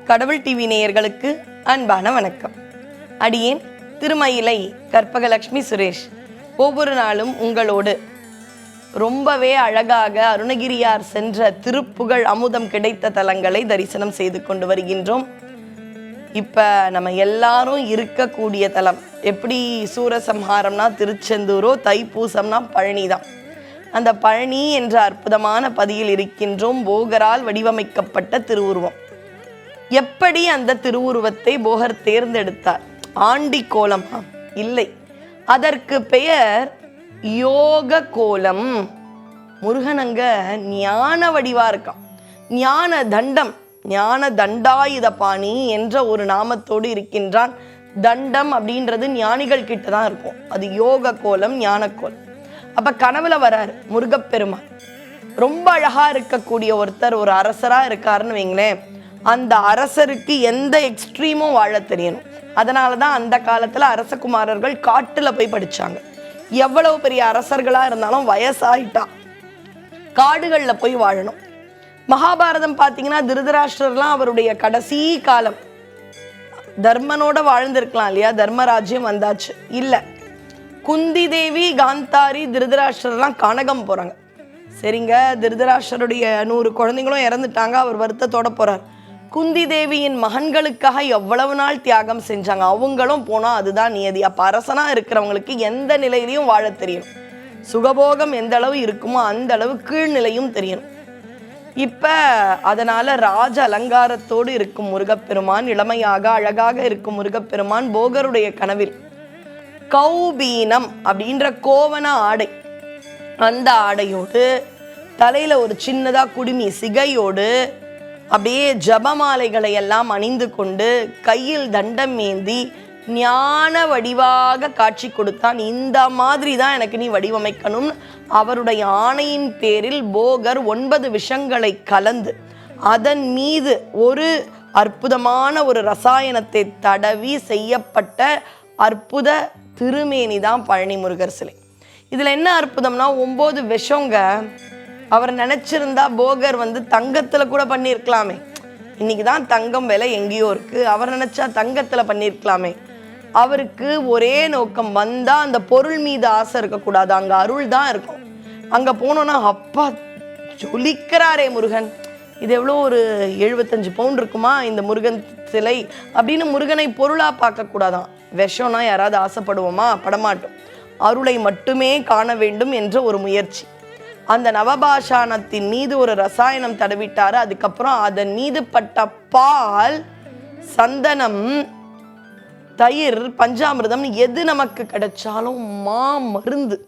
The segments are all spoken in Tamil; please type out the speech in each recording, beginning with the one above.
கடவுள் டிவி நேயர்களுக்கு அன்பான வணக்கம். அடியேன் திருமயிலை கற்பகலட்சுமி சுரேஷ். ஒவ்வொரு நாளும் உங்களோடு ரொம்பவே அழகாக அருணகிரியார் சென்ற திருப்புகழ் அமுதம் கிடைத்த தலங்களை தரிசனம் செய்து கொண்டு வருகின்றோம். இப்போ நம்ம எல்லாரும் இருக்கக்கூடிய தலம் எப்படி சூரசம்ஹாரம்னா திருச்செந்தூரோ, தைப்பூசம்னா பழனி தான். அந்த பழனி என்ற அற்புதமான பதியில் இருக்கின்றோம். போகரால் வடிவமைக்கப்பட்ட திருவுருவம். எப்படி அந்த திருவுருவத்தை போகர் தேர்ந்தெடுத்தார்? ஆண்டி கோலமா? இல்லை, அதற்கு பெயர் யோக கோலம். முருகனங்க ஞான வடிவா இருக்கான். ஞான தண்டம், ஞான தண்டாயுத பாணி என்ற ஒரு நாமத்தோடு இருக்கின்றான். தண்டம் அப்படின்றது ஞானிகள் கிட்ட தான் இருக்கும். அது யோக கோலம், ஞான கோலம். அப்ப கனவுல வராரு முருகப்பெருமான். ரொம்ப அழகா இருக்கக்கூடிய ஒருத்தர் ஒரு அரசரா இருக்காருன்னு வைங்களேன். அந்த அரசருக்கு எந்த எக்ஸ்ட்ரீமும் வாழ தெரியணும். அதனாலதான் அந்த காலத்துல அரசகுமாரர்கள் காட்டுல போய் படிச்சாங்க. எவ்வளவு பெரிய அரசர்களா இருந்தாலும் வயசாயிட்டா காடுகள்ல போய் வாழணும். மகாபாரதம் பார்த்தீங்கன்னா திருதராஷ்டிரர்லாம் அவருடைய கடைசி காலம். தர்மனோட வாழ்ந்திருக்கலாம் இல்லையா, தர்மராஜ்யம் வந்தாச்சு. இல்லை, குந்தி தேவி, காந்தாரி, திருதராஷ்டிரர்லாம் கானகம் போறாங்க. சரிங்க, திருதராஷ்டிரருடைய 100 குழந்தைங்களும் இறந்துட்டாங்க. அவர் வருத்தத்தோட போறார். குந்தி தேவியின் மகன்களுக்காக எவ்வளவு நாள் தியாகம் செஞ்சாங்க. அவங்களும் போனா அதுதான் நியதி. அப்ப அரசனா இருக்கிறவங்களுக்கு எந்த நிலையிலையும் வாழ தெரியணும். சுகபோகம் எந்த அளவு இருக்குமோ அந்த அளவு கீழ்நிலையும் தெரியணும். இப்ப அதனால ராஜ அலங்காரத்தோடு இருக்கும் முருகப்பெருமான், இளமையாக அழகாக இருக்கும் முருகப்பெருமான் போகருடைய கனவில் கௌபீனம் அப்படின்ற கோவண ஆடை, அந்த ஆடையோடு தலையில ஒரு சின்னதா குடுமி சிகையோடு அப்படியே ஜபமாலைகளை எல்லாம் அணிந்து கொண்டு கையில் தண்டம் ஏந்தி ஞான வடிவாக காட்சி கொடுத்தான். இந்த மாதிரி தான் எனக்கு நீ வடிவமைக்கணும். அவருடைய ஆணையின் பேரில் போகர் 9 விஷங்களை கலந்து அதன் மீது ஒரு அற்புதமான ஒரு ரசாயனத்தை தடவி செய்யப்பட்ட அற்புத திருமேனி தான் பழனி முருகர் சிலை. இதுல என்ன அற்புதம்னா 9 விஷங்க. அவர் நினைச்சிருந்தா போகர் தங்கத்துல கூட பண்ணியிருக்கலாமே. இன்னைக்கு தான் தங்கம் விலை எங்கேயோ இருக்கு. அவர் நினைச்சா தங்கத்துல பண்ணியிருக்கலாமே. அவருக்கு ஒரே நோக்கம், வந்தா அந்த பொருள் மீது ஆசை இருக்கக்கூடாது, அங்க அருள் தான் இருக்கும். அங்க போனோம்னா அப்பா ஜொலிக்கிறாரே முருகன், இது எவ்வளோ ஒரு 75 பவுண்ட் இருக்குமா இந்த முருகன் சிலை அப்படின்னு முருகனை பொருளா பார்க்க கூடாதான். விஷம்னா யாராவது ஆசைப்படுவோமா? படமாட்டோம். அருளை மட்டுமே காண வேண்டும் என்ற ஒரு முயற்சி. அந்த நவபாஷானத்தின் மீது ஒரு ரசாயனம் தடவிட்டாரு. அதுக்கப்புறம் அதன் மீது பட்ட பால், சந்தனம், தயிர், பஞ்சாமிர்தம் எது நமக்கு கிடைச்சாலும் மருந்து.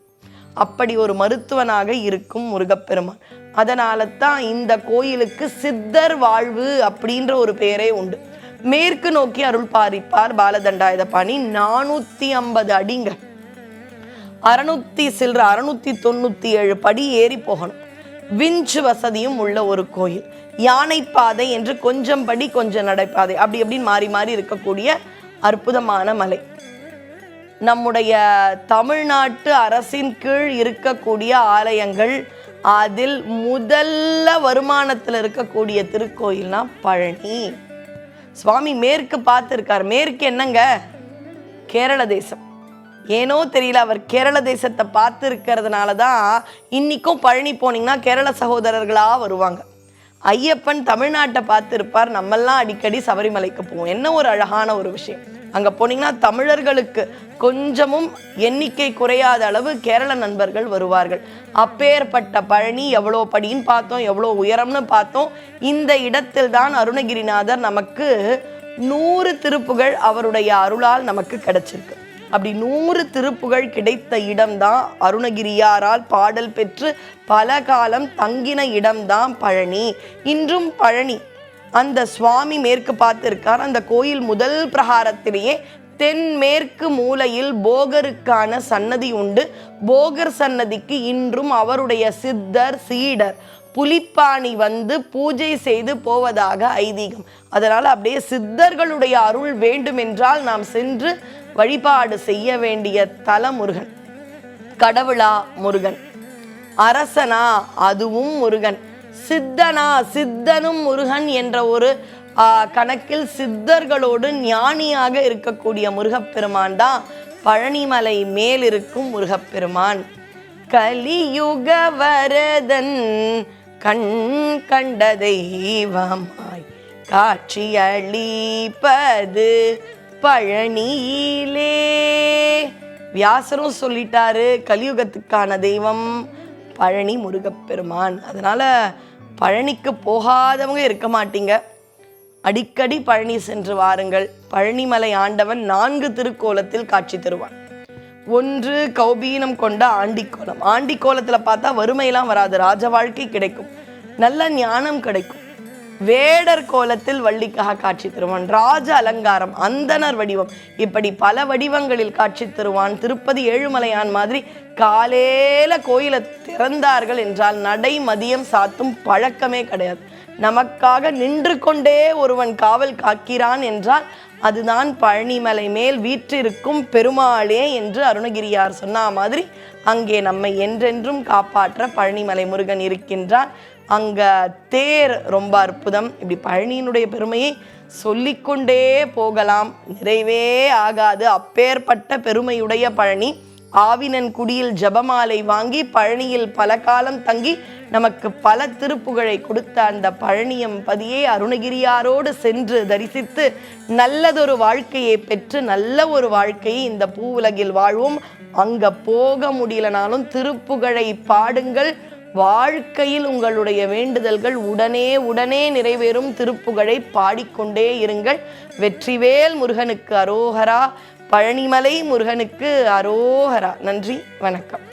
அப்படி ஒரு மருத்துவனாக இருக்கும் முருகப்பெருமான். அதனால தான் இந்த கோயிலுக்கு சித்தர் வாழ்வு அப்படின்ற ஒரு பெயரே உண்டு. மேற்கு நோக்கி அருள் பாரிப்பார் பாலதண்டாயுத பாணி. 450 அடிங்க, 697 படி ஏறி போகணும். விஞ்சு வசதியும் உள்ள ஒரு கோயில். யானைப்பாதை என்று கொஞ்சம் படி கொஞ்சம் நடைபாதை அப்படி எப்படின்னு மாறி மாறி இருக்கக்கூடிய அற்புதமான மலை. நம்முடைய தமிழ்நாட்டு அரசின் கீழ் இருக்கக்கூடிய ஆலயங்கள், அதில் முதல்ல வருமானத்தில் இருக்கக்கூடிய திருக்கோயில்னா பழனி. சுவாமி மேற்கு பார்த்துருக்கார். மேற்கு என்னங்க? கேரள தேசம். ஏனோ தெரியல, அவர் கேரள தேசத்தை பார்த்து இருக்கிறதுனால தான் இன்னைக்கும் பழனி போனீங்கன்னா கேரள சகோதரர்களா வருவாங்க. ஐயப்பன் தமிழ்நாட்டை பார்த்து இருப்பார். நம்மெல்லாம் அடிக்கடி சபரிமலைக்கு போவோம். என்ன ஒரு அழகான ஒரு விஷயம். அங்க போனீங்கன்னா தமிழர்களுக்கு கொஞ்சமும் எண்ணிக்கை குறையாத அளவு கேரள நண்பர்கள் வருவார்கள். அப்பேற்பட்ட பழனி எவ்வளோ படின்னு பார்த்தோம், எவ்வளோ உயரம்னு பார்த்தோம். இந்த இடத்தில் தான் அருணகிரிநாதர் நமக்கு 100 திருப்புகழ் அவருடைய அருளால் நமக்கு கிடைச்சிருக்கு. அப்படி 100 திருப்புகழ் கிடைத்த இடம்தான் அருணகிரியாரால் பாடல் பெற்று பல காலம் தங்கின இடம்தான் பழனி. இன்றும் பழனி அந்த சுவாமி மேற்கு பார்த்திருக்கார். அந்த கோயில் முதல் பிரகாரத்திலேயே தென்மேற்கு மூலையில் போகருக்கான சன்னதி உண்டு. போகர் சன்னதிக்கு இன்றும் அவருடைய சித்தர் சீடர் புலிப்பாணி பூஜை செய்து போவதாக ஐதீகம். அதனால அப்படியே சித்தர்களுடைய அருள் வேண்டுமென்றால் நாம் சென்று வழிபாடு செய்ய வேண்டிய தல முருகன். கடவுளா முருகன், அரசனா அதுவும் முருகன், சித்தனா சித்தனும் முருகன் என்ற ஒரு கணக்கில் சித்தர்களோடு ஞானியாக இருக்கக்கூடிய முருகப்பெருமான் தான் பழனிமலை மேல் இருக்கும் முருகப்பெருமான். கலியுக வரதன் கண் கண்ட தெய்வமாய் காட்சியளிப்பது பழனியிலே. வியாசரும் சொல்லிட்டாரு, கலியுகத்துக்கான தெய்வம் பழனி முருகப்பெருமான். அதனால பழனிக்கு போகாதவங்க இருக்க மாட்டீங்க. அடிக்கடி பழனி சென்று வாருங்கள். பழனிமலை ஆண்டவன் 4 திருக்கோலத்தில் காட்சி தருவான். 1 கௌபீனம் கொண்ட ஆண்டிக்கோலம். ஆண்டிக்கோலத்தில் பார்த்தா வறுமையெல்லாம் வராது, ராஜ வாழ்க்கை கிடைக்கும், நல்ல ஞானம் கிடைக்கும். வேடர் கோலத்தில் வள்ளிக்காக காட்சி தருவான். ராஜ அலங்காரம், அந்தனர் வடிவம், இப்படி பல வடிவங்களில் காட்சி தருவான். திருப்பதி ஏழுமலையான் மாதிரி காலையில கோயிலை திறந்தார்கள் என்றால் நடை மதியம் சாத்தும் பழக்கமே கிடையாது. நமக்காக நின்று கொண்டே ஒருவன் காவல் காக்கிறான் என்றால் அதுதான் பழனிமலை மேல் வீற்றிருக்கும் பெருமாளே என்று அருணகிரியார் சொன்ன மாதிரி அங்கே நம்மை என்றென்றும் காப்பாற்ற பழனிமலை முருகன் இருக்கின்றான். அங்க தேர் ரொம்ப அற்புதம். இப்படி பழனியினுடைய பெருமையை சொல்லிக்கொண்டே போகலாம், நிறைவே ஆகாது. அப்பேற்பட்ட பெருமையுடைய பழனி. ஆவினன் குடியில் ஜபமாலை வாங்கி பழனியில் பல காலம் தங்கி நமக்கு பல திருப்புகழை கொடுத்த அந்த பழனியம்பதியை அருணகிரியாரோடு சென்று தரிசித்து நல்லதொரு வாழ்க்கையை பெற்று நல்ல ஒரு வாழ்க்கையை இந்த பூவுலகில் வாழ்வோம். அங்க போக முடியலனாலும் திருப்புகழை பாடுங்கள். வாழ்க்கையில் உங்களுடைய வேண்டுதல்கள் உடனே நிறைவேறும். திருப்புகழை பாடிக்கொண்டே இருங்கள். வெற்றிவேல் முருகனுக்கு அரோகரா, பழனிமலை முருகனுக்கு அரோகரா. நன்றி, வணக்கம்.